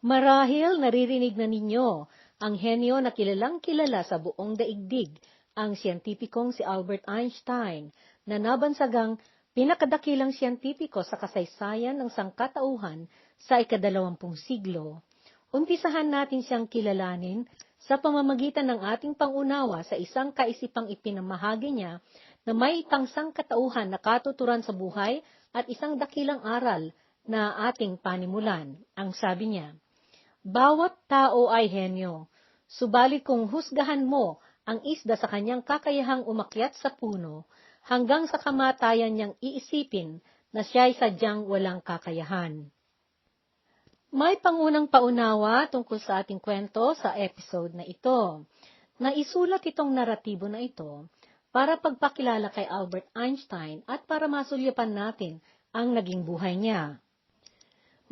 Marahil naririnig na ninyo ang henyo na kilalang-kilala sa buong daigdig, ang siyentipikong si Albert Einstein, na nabansagang pinakadakilang siyentipiko sa kasaysayan ng sangkatauhan sa ika-20 siglo. Umpisahan natin siyang kilalanin sa pamamagitan ng ating pangunawa sa isang kaisipang ipinamahagi niya na may pangsangkatauhan na katuturan sa buhay at isang dakilang aral na ating panimulan. Ang sabi niya, bawat tao ay henyo, subalit kung husgahan mo ang isda sa kanyang kakayahang umakyat sa puno, hanggang sa kamatayan niyang iisipin na siya'y sadyang walang kakayahan. May pangunang paunawa tungkol sa ating kwento sa episode na ito. Naisulat itong naratibo na ito para pagpakilala kay Albert Einstein at para masulyapan natin ang naging buhay niya.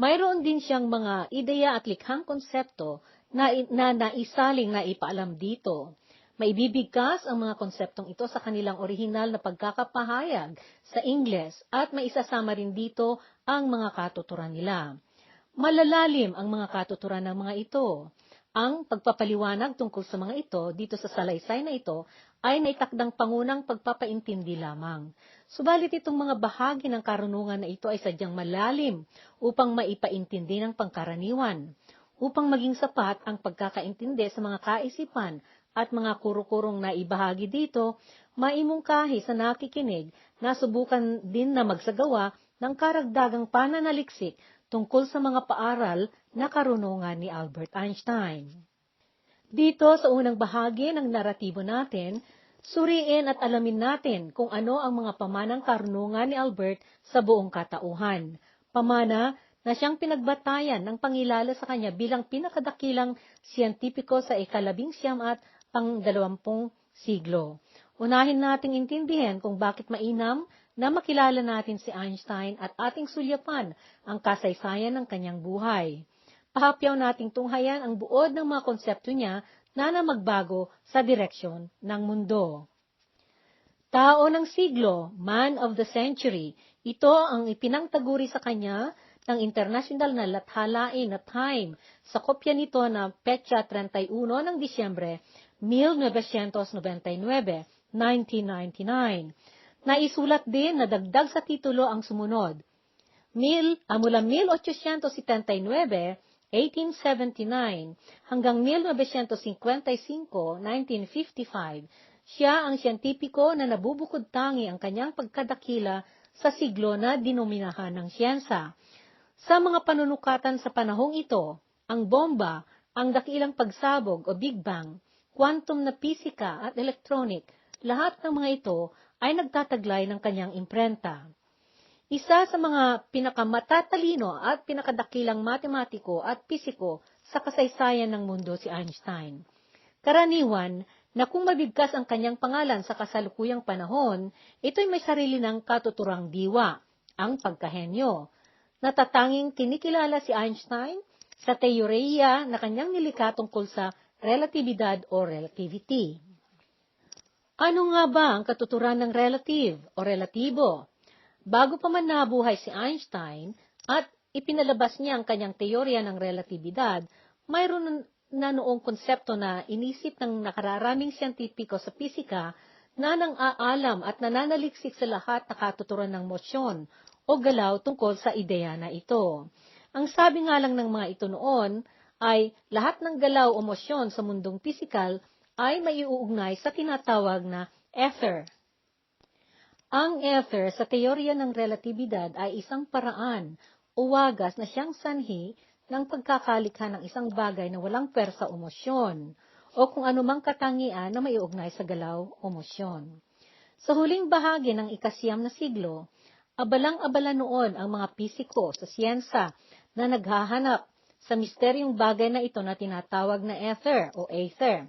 Mayroon din siyang mga ideya at likhang konsepto na naisaling na ipaalam dito. Maibibigkas ang mga konseptong ito sa kanilang orihinal na pagkakapahayag sa Ingles at maisasama rin dito ang mga katuturan nila. Malalalim ang mga katuturan ng mga ito. Ang pagpapaliwanag tungkol sa mga ito dito sa salaysay na ito ay naitakdang pangunang pagpapaintindi lamang. Subalit itong mga bahagi ng karunungan na ito ay sadyang malalim upang maipaintindi ng pangkaraniwan. Upang maging sapat ang pagkakaintindi sa mga kaisipan at mga kuro-kurong na ibahagi dito, maimungkahi sa nakikinig na subukan din na magsagawa ng karagdagang pananaliksik tungkol sa mga paaral na karunungan ni Albert Einstein. Dito sa unang bahagi ng naratibo natin, suriin at alamin natin kung ano ang mga pamanang karunungan ni Albert sa buong katauhan. Pamana na siyang pinagbatayan ng pangilala sa kanya bilang pinakadakilang siyentipiko sa ika-19 at pang-20 siglo. Unahin nating intindihin kung bakit mainam na makilala natin si Einstein at ating sulyapan ang kasaysayan ng kanyang buhay. Pahapyaw nating tunghayan ang buod ng mga konsepto niya na magbago sa direksyon ng mundo. Tao ng siglo, man of the century, ito ang ipinangtaguri sa kanya ng internasyonal na lathalain na Time sa kopya nito na petsa 31 ng Disyembre 1999, 1999. Naisulat din na dagdag sa titulo ang sumunod. Mula 1879, 1879, hanggang 1955, 1955, siya ang siyentipiko na nabubukod tangi ang kanyang pagkadakila sa siglo na dinominahan ng siyensa. Sa mga panunukatan sa panahong ito, ang bomba, ang dakilang pagsabog o Big Bang, quantum na pisika at electronic, lahat ng mga ito ay nagtataglay ng kanyang imprenta. Isa sa mga pinakamatatalino at pinakadakilang matematiko at pisiko sa kasaysayan ng mundo si Einstein. Karaniwan na kung mabigkas ang kanyang pangalan sa kasalukuyang panahon, ito'y may sarili ng katuturang diwa, ang pagkahenyo. Natatanging kinikilala si Einstein sa teorya na kanyang nilikha tungkol sa relatibidad o relativity. Ano nga ba ang katuturan ng relative o relatibo? Bago pa man nabuhay si Einstein at ipinalabas niya ang kanyang teorya ng relatibidad, mayroon na noong konsepto na inisip ng nakararaming siyentipiko sa pisika na nang-aalam at nananaliksik sa lahat na katuturan ng mosyon o galaw tungkol sa ideya na ito. Ang sabi nga lang ng mga ito noon ay lahat ng galaw o mosyon sa mundong pisikal ay maiuugnay sa tinatawag na ether. Ang ether sa teorya ng relatibidad ay isang paraan o wagas na siyang sanhi ng pagkakalikha ng isang bagay na walang pwersa o mosyon, o kung anumang katangian na maiugnay sa galaw o mosyon. Sa huling bahagi ng ika-9 na siglo, abalang-abala noon ang mga pisiko sa siyensa na naghahanap sa misteryong bagay na ito na tinatawag na ether o aether.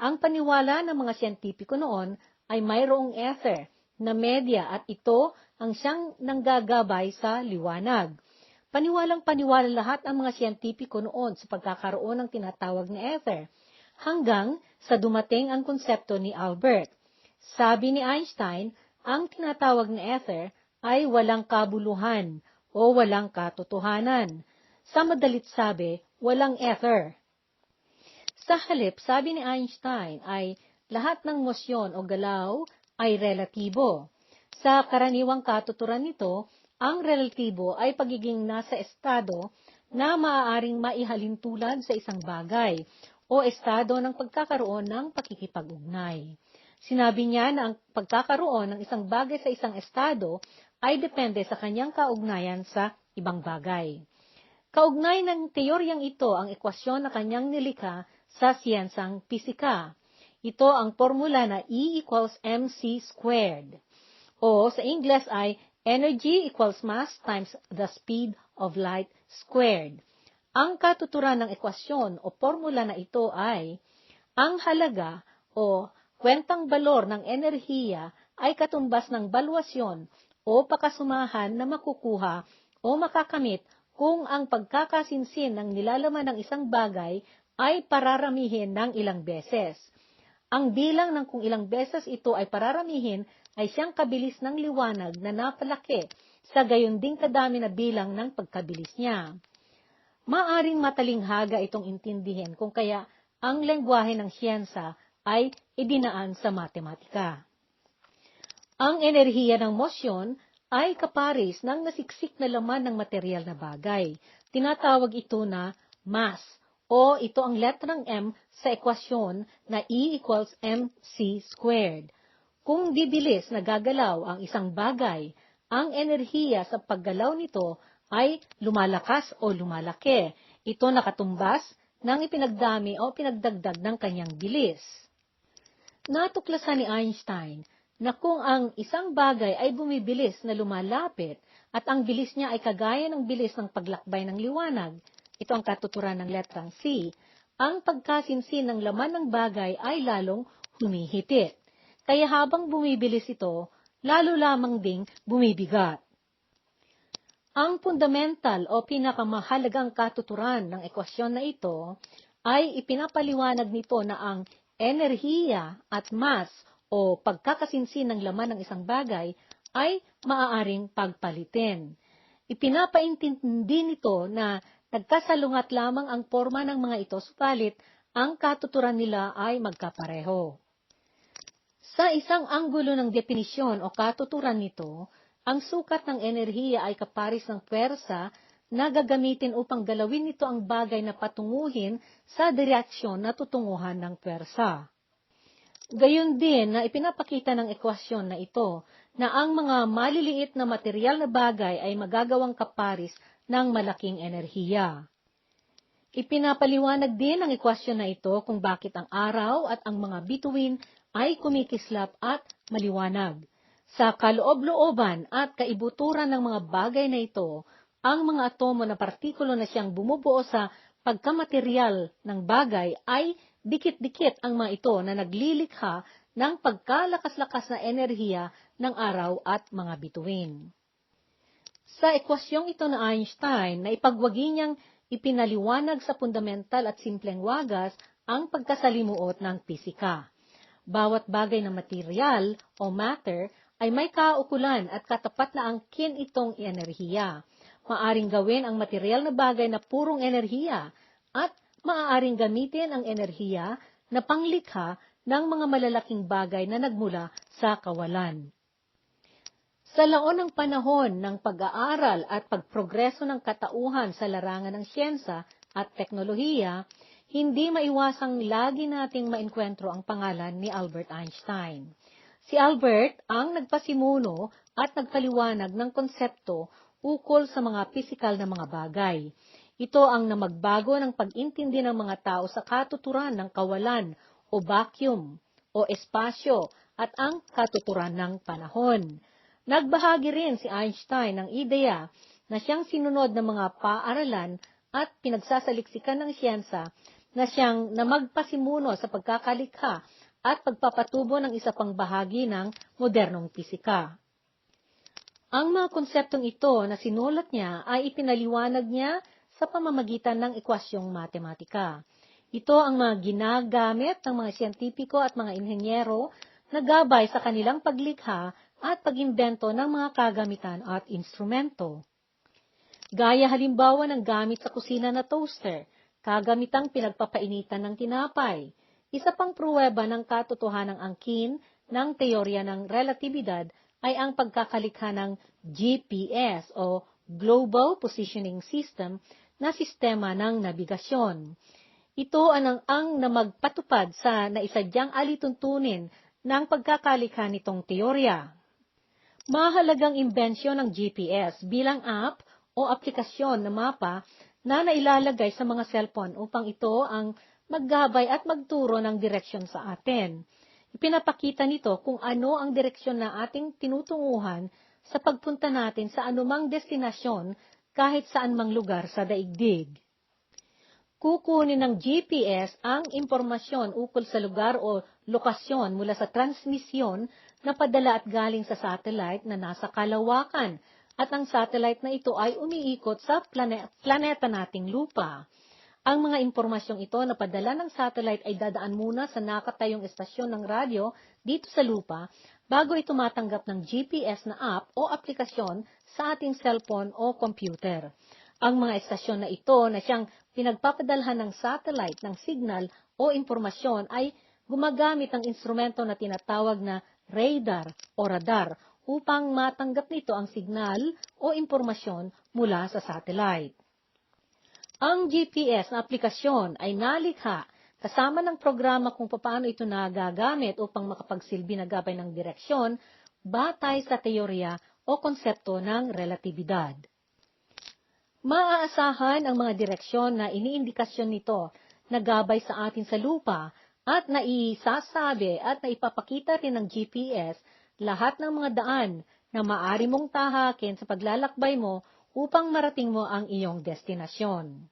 Ang paniwala ng mga siyentipiko noon ay mayroong ether na medya at ito ang siyang nanggagabay sa liwanag. Paniwalang-paniwala lahat ang mga siyentipiko noon sa pagkakaroon ng tinatawag na ether, hanggang sa dumating ang konsepto ni Albert. Sabi ni Einstein, ang tinatawag na ether ay walang kabuluhan o walang katotohanan. Sa madalit sabi, walang ether. Sa halip, sabi ni Einstein ay lahat ng mosyon o galaw ay relatibo. Sa karaniwang katuturan nito, ang relatibo ay pagiging nasa estado na maaaring maihalintulad sa isang bagay o estado ng pagkakaroon ng pakikipag-ugnay. Sinabi niya na ang pagkakaroon ng isang bagay sa isang estado ay depende sa kanyang kaugnayan sa ibang bagay. Kaugnay ng teoryang ito ang ekwasyon na kanyang nilikha sa siyensang pisika. Ito ang formula na E equals mc squared. O sa Ingles ay energy equals mass times the speed of light squared. Ang katuturan ng ekwasyon o formula na ito ay ang halaga o kwentang balor ng enerhiya ay katumbas ng balwasyon o pakasumahan na makukuha o makakamit kung ang pagkakasinsin ng nilalaman ng isang bagay ay pararamihin ng ilang beses. Ang bilang ng kung ilang beses ito ay pararamihin ay siyang kabilis ng liwanag na napalaki sa gayon ding kadami na bilang ng pagkabilis niya. Maaring matalinghaga itong intindihin kung kaya ang lengguwahe ng siyensa ay idinaan sa matematika. Ang enerhiya ng mosyon ay kaparis ng nasiksik na laman ng material na bagay. Tinatawag ito na mass, o ito ang letrang M sa ekwasyon na E equals mc squared. Kung bibilis na gagalaw ang isang bagay, ang enerhiya sa paggalaw nito ay lumalakas o lumalaki. Ito nakatumbas ng ipinagdami o pinagdagdag ng kanyang bilis. Natuklasan ni Einstein na kung ang isang bagay ay bumibilis na lumalapit at ang bilis niya ay kagaya ng bilis ng paglakbay ng liwanag, ito ang katuturan ng letrang C, ang pagkasinsin ng laman ng bagay ay lalong humihitit. Kaya habang bumibilis ito, lalo lamang ding bumibigat. Ang fundamental o pinakamahalagang katuturan ng ekwasyon na ito ay ipinapaliwanag nito na ang enerhiya at mass o pagkakasinsin ng laman ng isang bagay ay maaaring pagpalitin. Ipinapaintindi nito na nagkasalungat lamang ang forma ng mga ito, subalit ang katuturan nila ay magkapareho. Sa isang anggulo ng definisyon o katuturan nito, ang sukat ng enerhiya ay kaparis ng pwersa na gagamitin upang galawin nito ang bagay na patunguhin sa direksyon na tutunguhan ng pwersa. Gayon din na ipinapakita ng ekwasyon na ito na ang mga maliliit na material na bagay ay magagawang kaparis ng malaking enerhiya. Ipinapaliwanag din ng ekwasyon na ito kung bakit ang araw at ang mga bituin ay kumikislap at maliwanag. Sa kaloob-looban at kaibuturan ng mga bagay na ito, ang mga atomo na partikulo na siyang bumubuo sa pagkamateryal ng bagay ay dikit-dikit ang mga ito na naglilikha ng pagkalakas-lakas na enerhiya ng araw at mga bituin. Sa ekwasyong ito na Einstein, na ipagwagi niyang ipinaliwanag sa fundamental at simpleng wagas ang pagkasalimuot ng pisika. Bawat bagay na material o matter ay may kaukulan at katapat na angkin itong enerhiya. Maaring gawin ang material na bagay na purong enerhiya at maaaring gamitin ang enerhiya na panglikha ng mga malalaking bagay na nagmula sa kawalan. Sa laon ng panahon ng pag-aaral at pagprogreso ng katauhan sa larangan ng siyensa at teknolohiya, hindi maiwasang lagi nating maenkwentro ang pangalan ni Albert Einstein. Si Albert ang nagpasimuno at nagpaliwanag ng konsepto ukol sa mga pisikal na mga bagay. Ito ang namagbago ng pag-intindi ng mga tao sa katuturan ng kawalan o vacuum o espasyo at ang katuturan ng panahon. Nagbahagi rin si Einstein ng ideya na siyang sinunod ng mga paaralan at pinagsasaliksikan ng siyensa na siyang namagpasimuno sa pagkakalikha at pagpapatubo ng isa pang bahagi ng modernong pisika. Ang mga konseptong ito na sinulat niya ay ipinaliwanag niya sa pamamagitan ng ekwasyong matematika. Ito ang mga ginagamit ng mga siyentipiko at mga inhenyero na gabay sa kanilang paglikha at pag-imbento ng mga kagamitan at instrumento. Gaya halimbawa ng gamit sa kusina na toaster, kagamitang pinagpapainitan ng tinapay. Isa pang pruweba ng katotohanang angkin ng teorya ng relatibidad ay ang pagkakalikha ng GPS o Global Positioning System na sistema ng nabigasyon. Ito ang namagpatupad sa naisadyang alituntunin ng pagkakalikha nitong teorya. Mahalagang imbensyon ng GPS bilang app o aplikasyon na mapa na nailalagay sa mga cellphone upang ito ang maggabay at magturo ng direksyon sa atin. Ipinapakita nito kung ano ang direksyon na ating tinutunguhan sa pagpunta natin sa anumang destinasyon kahit saan mang lugar sa daigdig. Kukunin ng GPS ang impormasyon ukol sa lugar o lokasyon mula sa transmisyon na padala at galing sa satellite na nasa kalawakan, at ang satellite na ito ay umiikot sa planeta nating lupa. Ang mga impormasyong ito na padala ng satellite ay dadaan muna sa nakatayong estasyon ng radyo dito sa lupa bago ito matanggap ng GPS na app o aplikasyon sa ating cellphone o computer. Ang mga estasyon na ito na siyang pinagpapadalhan ng satellite ng signal o impormasyon ay gumagamit ng instrumento na tinatawag na radar o radar upang matanggap nito ang signal o impormasyon mula sa satellite. Ang GPS na aplikasyon ay nalikha kasama ng programa kung paano ito nagagamit upang makapagsilbi na gabay ng direksyon batay sa teorya o konsepto ng relatibidad. Maaasahan ang mga direksyon na iniindikasyon nito na gabay sa atin sa lupa at naisasabi at naipapakita rin ng GPS lahat ng mga daan na maaari mong tahakin sa paglalakbay mo upang marating mo ang iyong destinasyon.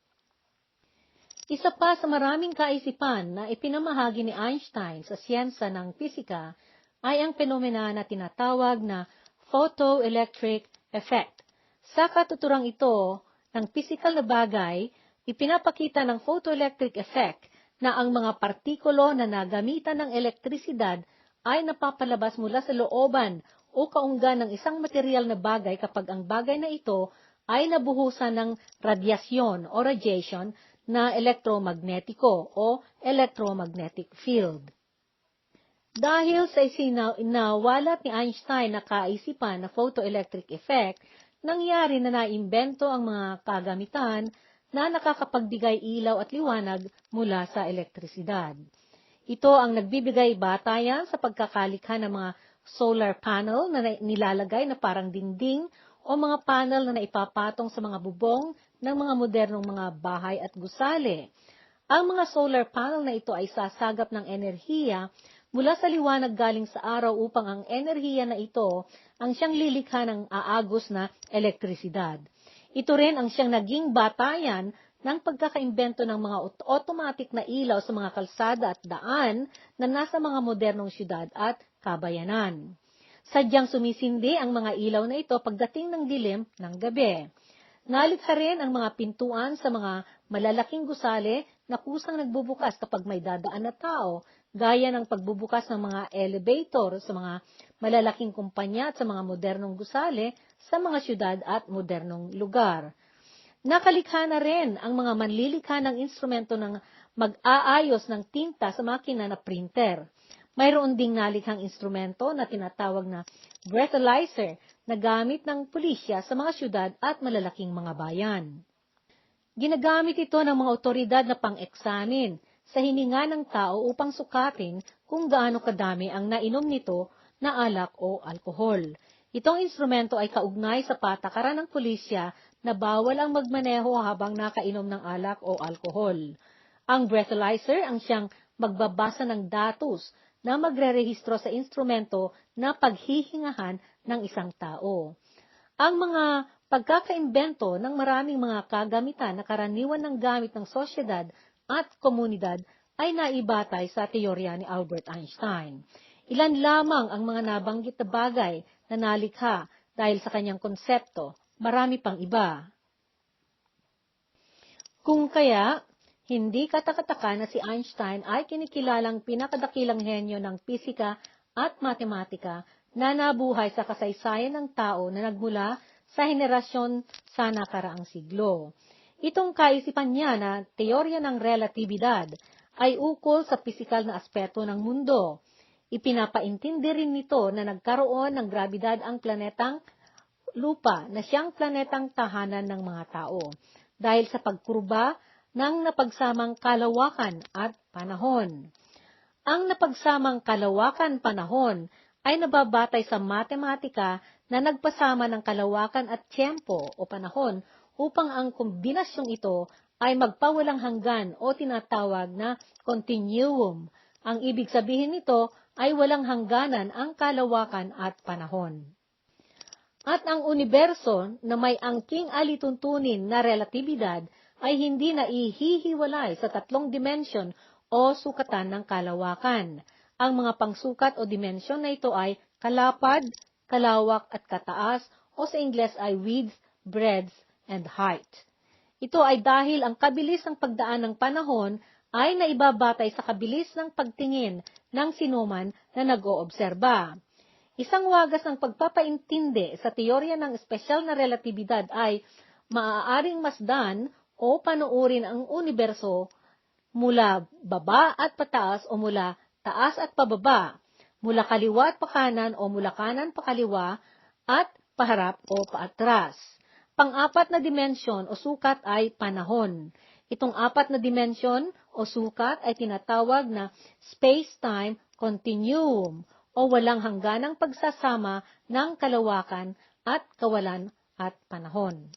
Isa pa sa maraming kaisipan na ipinamahagi ni Einstein sa siyensa ng pisika ay ang penomena na tinatawag na photoelectric effect. Sa katuturang ito ng pisikal na bagay, ipinapakita ng photoelectric effect na ang mga partikulo na nagamitan ng elektrisidad ay napapalabas mula sa looban o kaunggan ng isang material na bagay kapag ang bagay na ito ay nabuhusan ng radyasyon o radiation na elektromagnetiko o electromagnetic field. Dahil sa isinawalat ni Einstein na kaisipan na photoelectric effect, nangyari na naimbento ang mga kagamitan na nakakapagbigay ilaw at liwanag mula sa elektrisidad. Ito ang nagbibigay batayan sa pagkakalikha ng mga solar panel na nilalagay na parang dingding o mga panel na naipapatong sa mga bubong ng mga modernong mga bahay at gusali. Ang mga solar panel na ito ay sasagap ng enerhiya mula sa liwanag galing sa araw upang ang enerhiya na ito ang siyang lilikha ng aagos na elektrisidad. Ito rin ang siyang naging batayan ng pagkakaimbento ng mga automatic na ilaw sa mga kalsada at daan na nasa mga modernong syudad at kabayanan. Sadyang sumisindi ang mga ilaw na ito pagdating ng dilim ng gabi. Nalikha rin ang mga pintuan sa mga malalaking gusali na kusang nagbubukas kapag may dadaan na tao, gaya ng pagbubukas ng mga elevator sa mga malalaking kumpanya at sa mga modernong gusali sa mga syudad at modernong lugar. Nakalikha na rin ang mga manlilikha ng instrumento ng mag-aayos ng tinta sa makina na printer. Mayroon ding nalikhang instrumento na tinatawag na breathalyzer na gamit ng pulisya sa mga syudad at malalaking mga bayan. Ginagamit ito ng mga otoridad na pang-eksamin sa hininga ng tao upang sukatin kung gaano kadami ang nainom nito na alak o alkohol. Itong instrumento ay kaugnay sa patakaran ng pulisya na bawal ang magmaneho habang nakainom ng alak o alkohol. Ang breathalyzer ang siyang magbabasa ng datos na magre-rehistro sa instrumento na paghihingahan ng isang tao. Ang mga pagkakaimbento ng maraming mga kagamitan na karaniwan ng gamit ng sosyedad at komunidad ay naibatay sa teorya ni Albert Einstein. Ilan lamang ang mga nabanggit na bagay na nalikha dahil sa kanyang konsepto, marami pang iba. Kung kaya, hindi katakataka na si Einstein ay kinikilalang pinakadakilang henyo ng pisika at matematika na nabuhay sa kasaysayan ng tao na nagmula sa henerasyon sa nakaraang siglo. Itong kaisipan niya na teorya ng relatibidad ay ukol sa pisikal na aspeto ng mundo. Ipinapaintindi rin nito na nagkaroon ng grabidad ang planetang Lupa na siyang planetang tahanan ng mga tao dahil sa pagkurba ng napagsamang kalawakan at panahon. Ang napagsamang kalawakan-panahon ay nababatay sa matematika na nagpasama ng kalawakan at tiyempo o panahon upang ang kombinasyong ito ay magpawalang hanggan o tinatawag na continuum. Ang ibig sabihin nito ay walang hangganan ang kalawakan at panahon. At ang universo na may angking alituntunin na relatibidad ay hindi na ihihiwalay sa tatlong dimensyon o sukatan ng kalawakan. Ang mga pangsukat o dimensyon na ito ay kalapad, kalawak at kataas o sa Ingles ay width, breadth, and height. Ito ay dahil ang kabilis ng pagdaan ng panahon ay naibabatay sa kabilis ng pagtingin ng sinuman na nag-oobserba. Isang wagas ng pagpapaintindi sa teorya ng espesyal na relatibidad ay maaaring masdan o panuurin ang universo mula baba at pataas o mula taas at pababa, mula kaliwa at pakanan o mula kanan pakaliwa at paharap o paatras. Pang-apat na dimensyon o sukat ay panahon. Itong apat na dimensyon o sukat ay tinatawag na space-time continuum o walang hangganang pagsasama ng kalawakan at kawalan at panahon.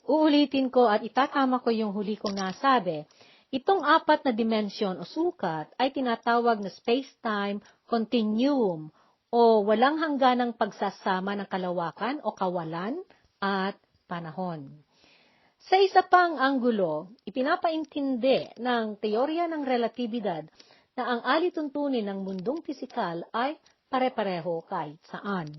Uulitin ko at itatama ko yung huli kong nasabi. Itong apat na dimensyon o sukat ay tinatawag na space-time continuum o walang hangganang pagsasama ng kalawakan o kawalan at panahon. Sa isa pang anggulo, ipinapaintindi ng teorya ng relatibidad na ang alituntunin ng mundong pisikal ay pare-pareho kahit saan.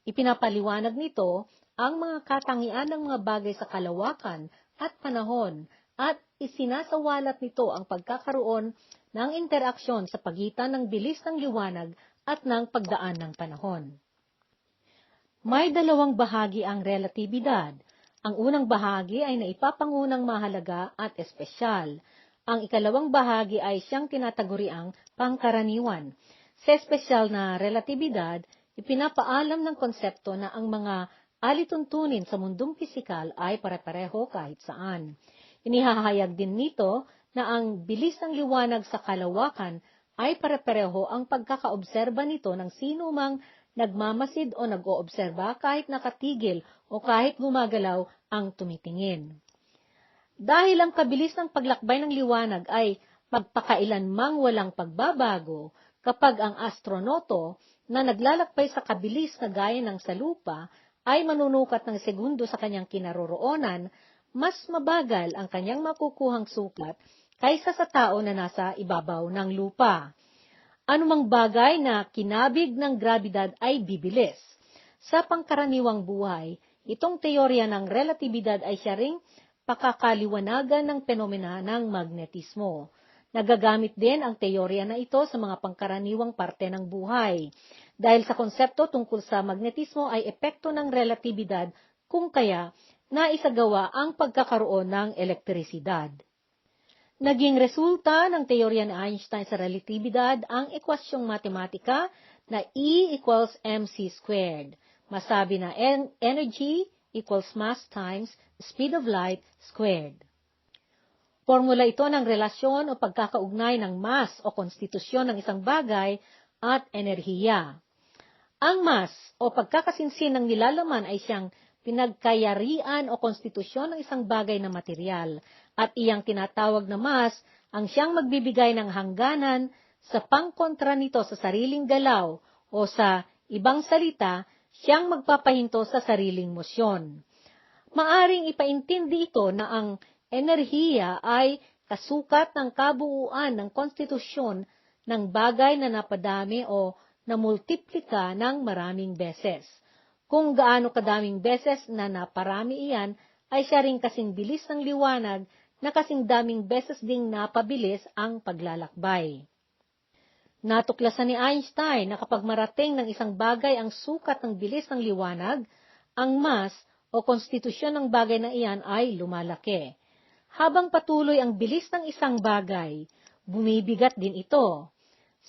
Ipinapaliwanag nito ang mga katangian ng mga bagay sa kalawakan at panahon at isinasawalat nito ang pagkakaroon ng interaksyon sa pagitan ng bilis ng liwanag at ng pagdaan ng panahon. May dalawang bahagi ang relatibidad. Ang unang bahagi ay naipapangunang mahalaga at espesyal. Ang ikalawang bahagi ay siyang tinataguriang pangkaraniwan. Sa espesyal na relatibidad, ipinapaalam ng konsepto na ang mga alituntunin sa mundong pisikal ay pare-pareho kahit saan. Inihahayag din nito na ang bilis ng liwanag sa kalawakan ay pare-pareho ang pagkakaobserba nito ng sino mang nagmamasid o nag-oobserba kahit nakatigil o kahit gumagalaw ang tumitingin. Dahil ang kabilis ng paglakbay ng liwanag ay magpakailanmang walang pagbabago, kapag ang astronoto na naglalakbay sa kabilis na gaya ng sa lupa ay manunukat ng segundo sa kanyang kinaroroonan, mas mabagal ang kanyang makukuhang sukat kaysa sa tao na nasa ibabaw ng lupa. Anumang bagay na kinabig ng grabidad ay bibilis. Sa pangkaraniwang buhay, itong teorya ng relatibidad ay siya ring pakakaliwanagan ng penomena ng magnetismo. Nagagamit din ang teorya na ito sa mga pangkaraniwang parte ng buhay. Dahil sa konsepto tungkol sa magnetismo ay epekto ng relatibidad kung kaya naisagawa ang pagkakaroon ng elektrisidad. Naging resulta ng teorya ni Einstein sa relatibidad ang ekwasyong matematika na E equals mc squared. Masabi na energy equals mass times speed of light squared. Formula ito ng relasyon o pagkakaugnay ng mass o konstitusyon ng isang bagay at enerhiya. Ang mass o pagkakasinsin ng nilalaman ay siyang pinagkayarian o konstitusyon ng isang bagay na material at iyang tinatawag na mass ang siyang magbibigay ng hangganan sa pangkontra nito sa sariling galaw o sa ibang salita, siyang magpapahinto sa sariling mosyon. Maaring ipaintindi ito na ang enerhiya ay kasukat ng kabuuan ng konstitusyon ng bagay na napadami o namultiplika ng maraming beses. Kung gaano kadaming beses na naparami iyan, ay siya ring kasing bilis ng liwanag na kasing daming beses ding napabilis ang paglalakbay. Natuklasan ni Einstein na kapag marating ng isang bagay ang sukat ng bilis ng liwanag, ang mass o konstitusyon ng bagay na iyan ay lumalaki. Habang patuloy ang bilis ng isang bagay, bumibigat din ito.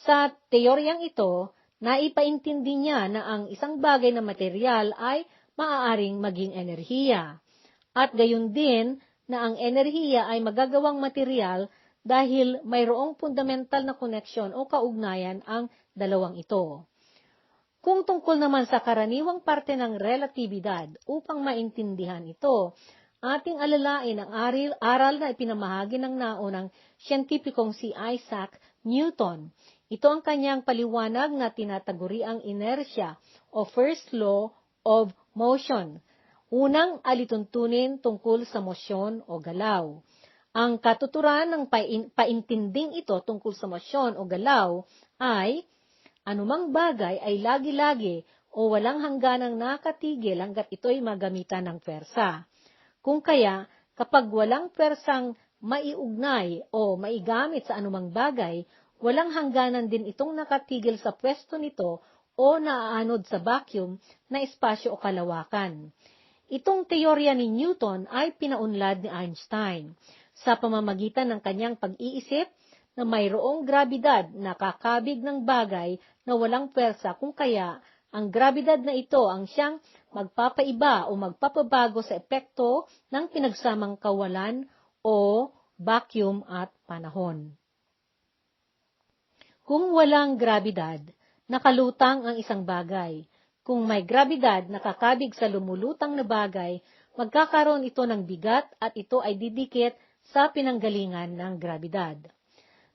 Sa teoryang ito, naipaintindi niya na ang isang bagay na material ay maaaring maging enerhiya. At gayon din na ang enerhiya ay magagawang material dahil mayroong fundamental na koneksyon o kaugnayan ang dalawang ito. Kung tungkol naman sa karaniwang parte ng relatibidad, upang maintindihan ito, ating alalain ang aral na ipinamahagi ng naunang siyentipikong si Isaac Newton. Ito ang kanyang paliwanag na tinataguriang inertia o first law of motion. Unang alituntunin tungkol sa mosyon o galaw. Ang katuturan ng paintinding ito tungkol sa mosyon o galaw ay anumang bagay ay lagi-lagi o walang hangganang nakatigil hanggat ito'y magamitan ng pwersa. Kung kaya, kapag walang pwersang maiugnay o maigamit sa anumang bagay, walang hangganan din itong nakatigil sa pwesto nito o naaanod sa vacuum na espasyo o kalawakan. Itong teorya ni Newton ay pinaunlad ni Einstein sa pamamagitan ng kanyang pag-iisip na mayroong grabidad na kakabig ng bagay na walang pwersa, kung kaya ang grabidad na ito ang siyang magpapaiba o magpapabago sa epekto ng pinagsamang kawalan o vacuum at panahon. Kung walang grabidad, nakalutang ang isang bagay. Kung may grabidad na kakabig sa lumulutang na bagay, magkakaroon ito ng bigat at ito ay didikit sa pinanggalingan ng grabidad.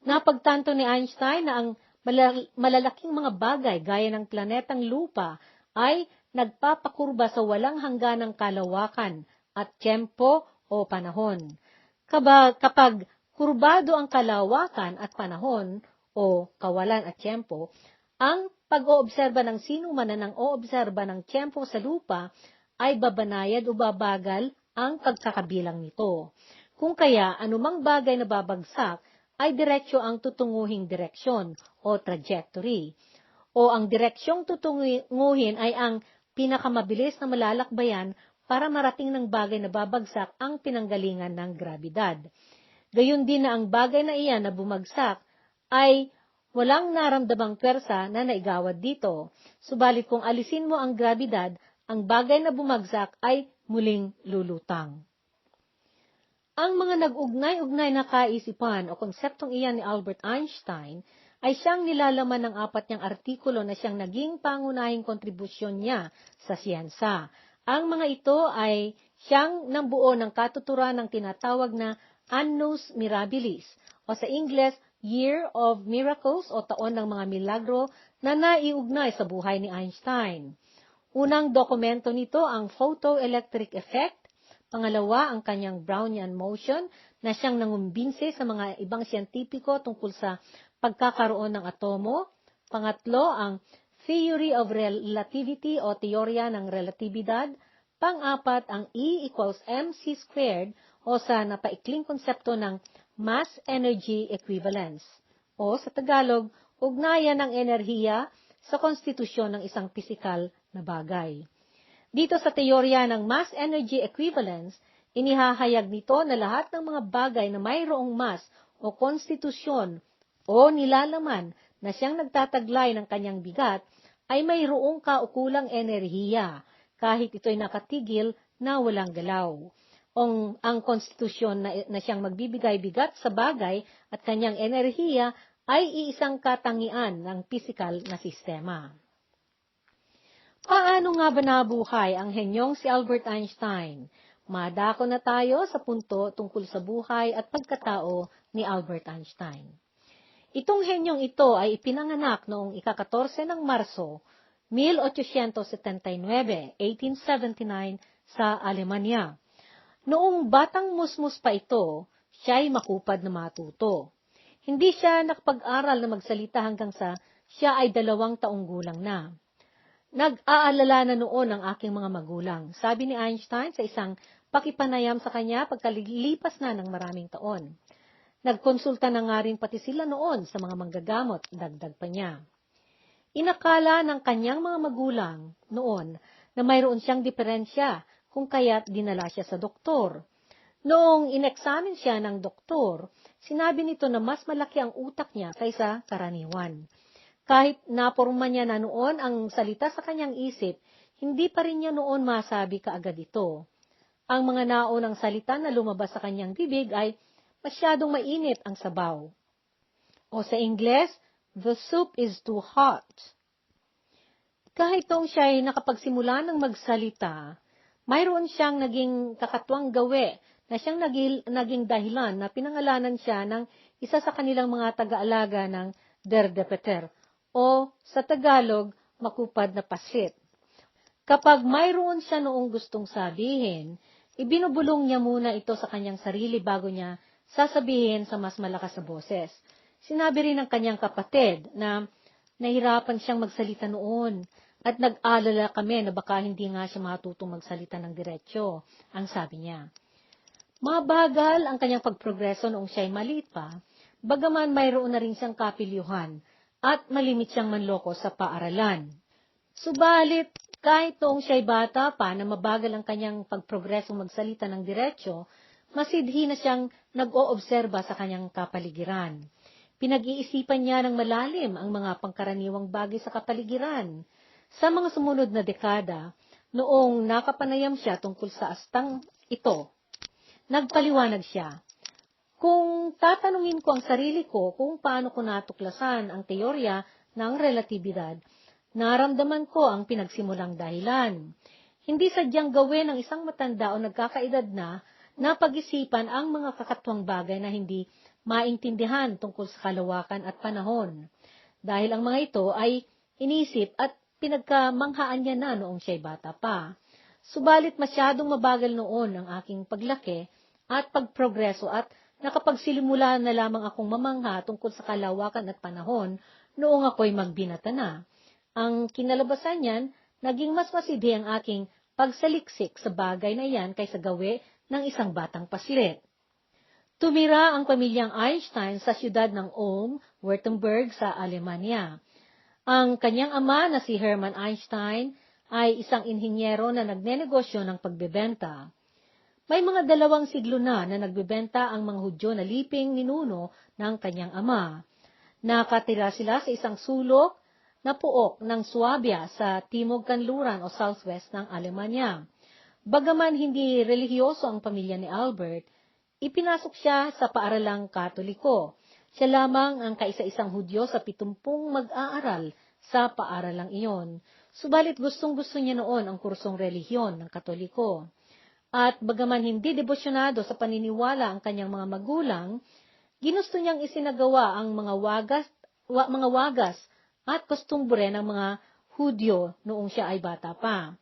Napagtanto ni Einstein na ang malalaking mga bagay gaya ng planetang lupa ay nagpapakurba sa walang hangganang kalawakan at tiyempo o panahon. Kapag kurbado ang kalawakan at panahon o kawalan at tiyempo, ang pag-oobserba ng sino man na nang-oobserba ng tiyempo sa lupa ay babanayad o babagal ang pagkakabilang nito. Kung kaya anumang bagay na babagsak ay diretsyo ang tutunguhing direksyon o trajectory. O ang direksyong tutunguhin ay ang pinakamabilis na malalakbayan para marating ng bagay na babagsak ang pinanggalingan ng grabidad. Gayon din na ang bagay na iyan na bumagsak ay walang naramdamang pwersa na naigawad dito. Subalit kung alisin mo ang grabidad, ang bagay na bumagsak ay muling lulutang. Ang mga nag-ugnay-ugnay na kaisipan o konseptong iyan ni Albert Einstein ay siyang nilalaman ng 4 niyang artikulo na siyang naging pangunahing kontribusyon niya sa siyensa. Ang mga ito ay siyang nambuo ng katuturan ng tinatawag na Annus Mirabilis o sa Ingles, Year of Miracles o taon ng mga milagro na naiugnay sa buhay ni Einstein. Unang dokumento nito ang photoelectric effect. Pangalawa, ang kanyang Brownian motion na siyang nangumbinse sa mga ibang siyentipiko tungkol sa pagkakaroon ng atomo. Pangatlo, ang theory of relativity o teorya ng relatibidad. Pang-apat, ang E equals mc squared o sa napaikling konsepto ng mass energy equivalence o sa Tagalog, ugnayan ng enerhiya sa konstitusyon ng isang pisikal na bagay. Dito sa teorya ng mass energy equivalence, inihahayag nito na lahat ng mga bagay na mayroong mass o konstitusyon o nilalaman na siyang nagtataglay ng kanyang bigat ay mayroong kaukulang enerhiya kahit ito'y nakatigil na walang galaw. Ang konstitusyon na siyang magbibigay bigat sa bagay at kanyang enerhiya ay iisang katangian ng pisikal na sistema. Paano nga ba nabuhay ang henyong si Albert Einstein? Madako na tayo sa punto tungkol sa buhay at pagkatao ni Albert Einstein. Itong henyong ito ay ipinanganak noong ika-14 ng Marso, 1879, 1879 sa Alemanya. Noong batang musmus pa ito, siya'y makupad na matuto. Hindi siya nakapag-aral na magsalita hanggang sa siya ay 2 taong gulang na. Nag-aalala na noon ang aking mga magulang, sabi ni Einstein sa isang pakipanayam sa kanya pagkalilipas na ng maraming taon. Nagkonsulta na nga rin pati sila noon sa mga manggagamot, dagdag pa niya. Inakala ng kanyang mga magulang noon na mayroon siyang diferensya kung kaya't dinala siya sa doktor. Noong inexamine siya ng doktor, sinabi nito na mas malaki ang utak niya kaysa karaniwan. Kahit naporma niya na noon ang salita sa kanyang isip, hindi pa rin niya noon masabi kaagad ito. Ang mga naunang salita na lumabas sa kanyang bibig ay, masyadong mainit ang sabaw. O sa Ingles, the soup is too hot. Kahit noong siya ay nakapagsimula ng magsalita, mayroon siyang naging kakatwang gawi na siyang naging dahilan na pinangalanan siya ng isa sa kanilang mga taga-alaga ng derdepeter o sa Tagalog, makupad na pasit. Kapag mayroon siya noong gustong sabihin, ibinubulong niya muna ito sa kanyang sarili bago niya sasabihin sa mas malakas na boses. Sinabi rin ng kanyang kapatid na nahirapan siyang magsalita noon at nag-alala kami na baka hindi nga siya matutong magsalita ng diretsyo, ang sabi niya. Mabagal ang kanyang pagprogreso noong siya'y maliit pa, bagaman mayroon na rin siyang kapilyuhan at malimit siyang manloko sa paaralan. Subalit, kahit noong siya'y bata pa na mabagal ang kanyang pagprogreso magsalita ng diretsyo, masidhi na siyang nag-oobserba sa kanyang kapaligiran. Pinag-iisipan niya ng malalim ang mga pangkaraniwang bagay sa kapaligiran. Sa mga sumunod na dekada, noong nakapanayam siya tungkol sa astang ito, nagpaliwanag siya. Kung tatanungin ko ang sarili ko kung paano ko natuklasan ang teorya ng relatibidad, naramdaman ko ang pinagsimulang dahilan. Hindi sadyang gawin ng isang matanda o nagkakaedad na pag-isipan ang mga kakatwang bagay na hindi maintindihan tungkol sa kalawakan at panahon. Dahil ang mga ito ay inisip at pinagkamanghaan niya na noong siya'y bata pa. Subalit masyadong mabagal noon ang aking paglaki at pagprogreso at nakapagsilimula na lamang akong mamangha tungkol sa kalawakan at panahon noong ako'y magbinata na. Ang kinalabasan niyan, naging mas masidhi ang aking pagsaliksik sa bagay na yan kaysa gawi ng isang batang paslit. Tumira ang pamilyang Einstein sa siyudad ng Ulm, Württemberg sa Alemanya. Ang kanyang ama na si Hermann Einstein ay isang inhinyero na nagnenegosyo ng pagbebenta. May mga 2 siglo na nagbebenta ang mga Hudyo na liping ninuno ng kanyang ama. Nakatira sila sa isang sulok na puok ng Swabia sa Timog Kanluran o Southwest ng Alemanya. Bagaman hindi relihiyoso ang pamilya ni Albert, ipinasok siya sa paaralang Katoliko. Siya lamang ang kaisa-isang Hudyo sa 70 mag-aaral sa paaralang iyon. Subalit gustong-gusto niya noon ang kursong relihiyon ng Katoliko. At bagaman hindi debosyonado sa paniniwala ang kanyang mga magulang, ginusto niyang isinagawa ang mga wagas at kostumbre ng mga Hudyo noong siya ay bata pa.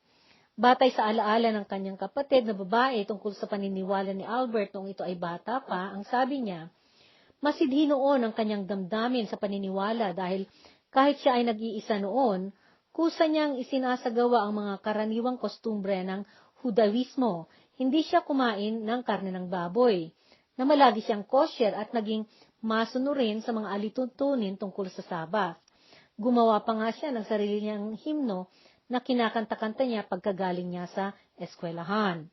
Batay sa alaala ng kanyang kapatid na babae tungkol sa paniniwala ni Albert noong ito ay bata pa, ang sabi niya, masidhi noon ang kanyang damdamin sa paniniwala dahil kahit siya ay nag-iisa noon, kusa niyang isinasagawa ang mga karaniwang kostumbre ng Hudawismo. Hindi siya kumain ng karne ng baboy, na malagi siyang kosher at naging masunurin sa mga alituntunin tungkol sa Sabat. Gumawa pa nga siya ng sarili niyang himno na kinakanta-kanta niya pagkagaling niya sa eskwelahan.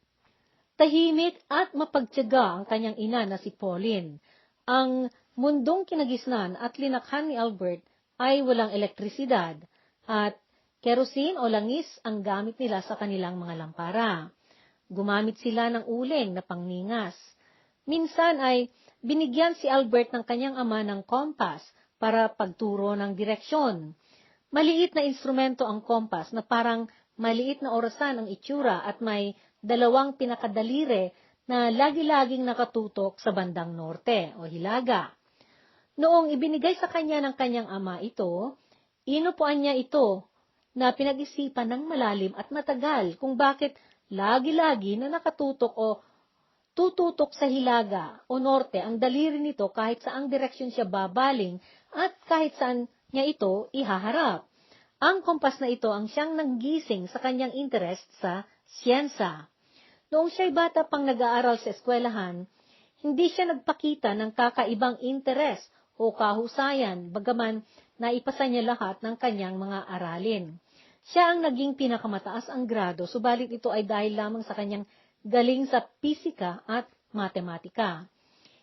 Tahimik at mapagtiyaga ang kanyang ina na si Pauline. Ang mundong kinagisnan at linakhan ni Albert ay walang elektrisidad at kerosene o langis ang gamit nila sa kanilang mga lampara. Gumamit sila ng uling na pangningas. Minsan ay binigyan si Albert ng kanyang ama ng kompas para pagturo ng direksyon. Maliit na instrumento ang kompas na parang maliit na orasan ang itsura at may 2 pinakadalire na lagi-laging nakatutok sa bandang norte o hilaga. Noong ibinigay sa kanya ng kanyang ama ito, inupuan niya ito na pinag-isipan ng malalim at matagal kung bakit lagi-lagi na nakatutok o tututok sa hilaga o norte ang daliri nito kahit saang direksyon siya babaling at kahit saan niya ito ihaharap. Ang kompas na ito ang siyang nanggising sa kanyang interest sa siyensa. Noong siya'y bata pang nag-aaral sa eskwelahan, hindi siya nagpakita ng kakaibang interes o kahusayan, bagaman naipasa niya lahat ng kanyang mga aralin. Siya ang naging pinakamataas ang grado, subalit ito ay dahil lamang sa kanyang galing sa pisika at matematika.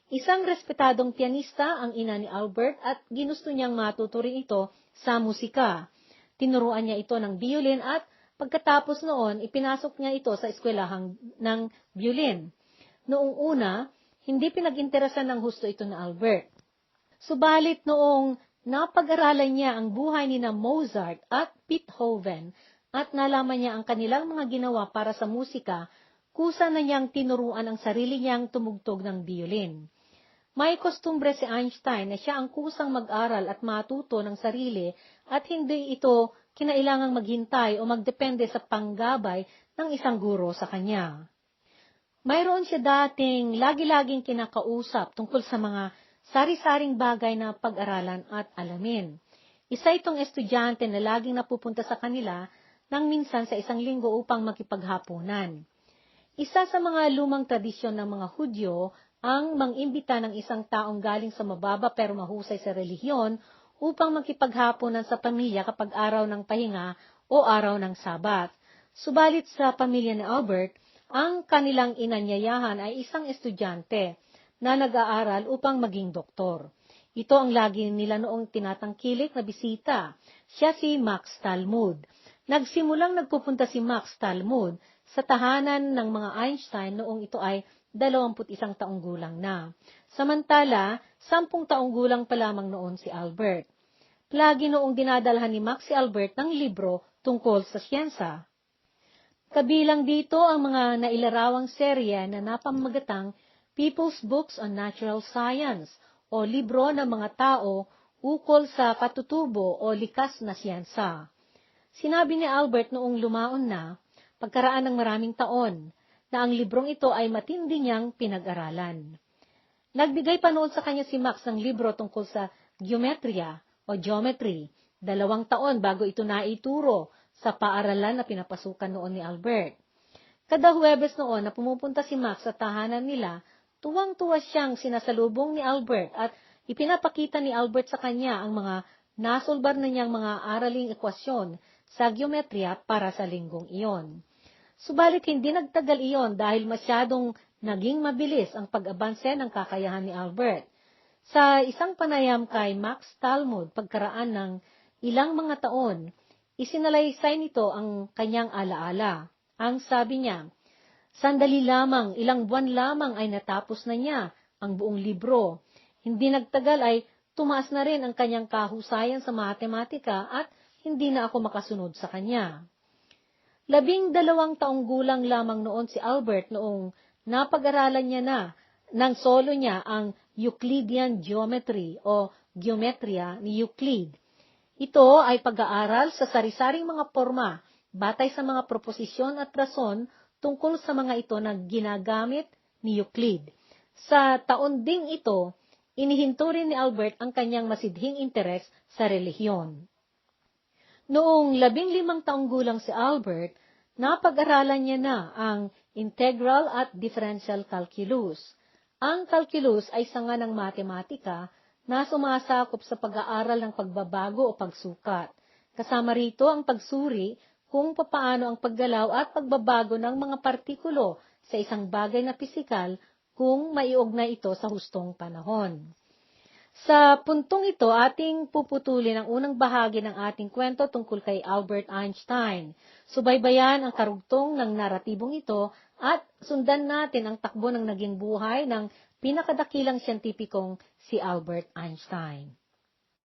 Isang respetadong pianista ang ina ni Albert at ginusto niyang matuto rin ito sa musika. Tinuruan niya ito ng biolin at pagkatapos noon, ipinasok niya ito sa eskwelahang ng biolin. Noong una, hindi pinag-interesan ng husto ito ni Albert. Subalit noong napag-aralan niya ang buhay ni na Mozart at Beethoven at nalaman niya ang kanilang mga ginawa para sa musika, kusa na niyang tinuruan ang sarili niyang tumugtog ng biolin. May kostumbre si Einstein na siya ang kusang mag-aral at matuto ng sarili at hindi ito kinailangang maghintay o magdepende sa panggabay ng isang guro sa kanya. Mayroon siya dating lagi-laging kinakausap tungkol sa mga sari-saring bagay na pag-aralan at alamin. Isa itong estudyante na laging napupunta sa kanila nang minsan sa isang linggo upang makipaghapunan. Isa sa mga lumang tradisyon ng mga Hudyo ang mangimbita ng isang taong galing sa mababa pero mahusay sa relihiyon upang makipaghapunan sa pamilya kapag araw ng pahinga o araw ng Sabat. Subalit sa pamilya ni Albert, ang kanilang inanyayahan ay isang estudyante na nag-aaral upang maging doktor. Ito ang lagi nila noong tinatangkilik na bisita. Siya si Max Talmud. Nagsimulang nagpupunta si Max Talmud sa tahanan ng mga Einstein noong ito ay 21 taong gulang na. Samantala, 10 taong gulang pa lamang noon si Albert. Lagi noong dinadalhan ni Max si Albert ng libro tungkol sa siyensa. Kabilang dito ang mga nailarawang serye na napamagatang People's Books on Natural Science o libro ng mga tao ukol sa patutubo o likas na siyensa. Sinabi ni Albert noong lumaon na, pagkaraan ng maraming taon, na ang librong ito ay matindi niyang pinag-aralan. Nagbigay pa noon sa kanya si Max ng libro tungkol sa geometria o geometry, 2 taon bago ito naituro sa paaralan na pinapasukan noon ni Albert. Kada Huwebes noon na pumupunta si Max sa tahanan nila, tuwang-tuwa siyang sinasalubong ni Albert at ipinapakita ni Albert sa kanya ang mga nasolbar na niyang mga araling ekwasyon sa geometria para sa linggong iyon. Subalit hindi nagtagal iyon dahil masyadong naging mabilis ang pag-abanse ng kakayahan ni Albert. Sa isang panayam kay Max Talmud pagkaraan ng ilang mga taon, isinalaysay nito ang kanyang alaala. Ang sabi niya, sandali lamang, ilang buwan lamang ay natapos na niya ang buong libro. Hindi nagtagal ay tumaas na rin ang kanyang kahusayan sa matematika at hindi na ako makasunod sa kanya. 12 taong gulang lamang noon si Albert noong napag-aralan niya na ng solo niya ang Euclidean geometry o geometria ni Euclid. Ito ay pag-aaral sa sari-saring mga forma batay sa mga proposisyon at rason tungkol sa mga ito na ginagamit ni Euclid. Sa taon ding ito, inihinto rin ni Albert ang kanyang masidhing interes sa relihiyon. Noong 15 taong gulang si Albert, napag-aralan niya na ang integral at differential calculus. Ang calculus ay sanga ng matematika na sumasakop sa pag-aaral ng pagbabago o pagsukat. Kasama rito ang pagsuri kung papaano ang paggalaw at pagbabago ng mga partikulo sa isang bagay na pisikal kung maiugnay ito sa hustong panahon. Sa puntong ito, ating puputulin ang unang bahagi ng ating kwento tungkol kay Albert Einstein. Subaybayan ang karugtong ng naratibong ito at sundan natin ang takbo ng naging buhay ng pinakadakilang siyentipikong si Albert Einstein.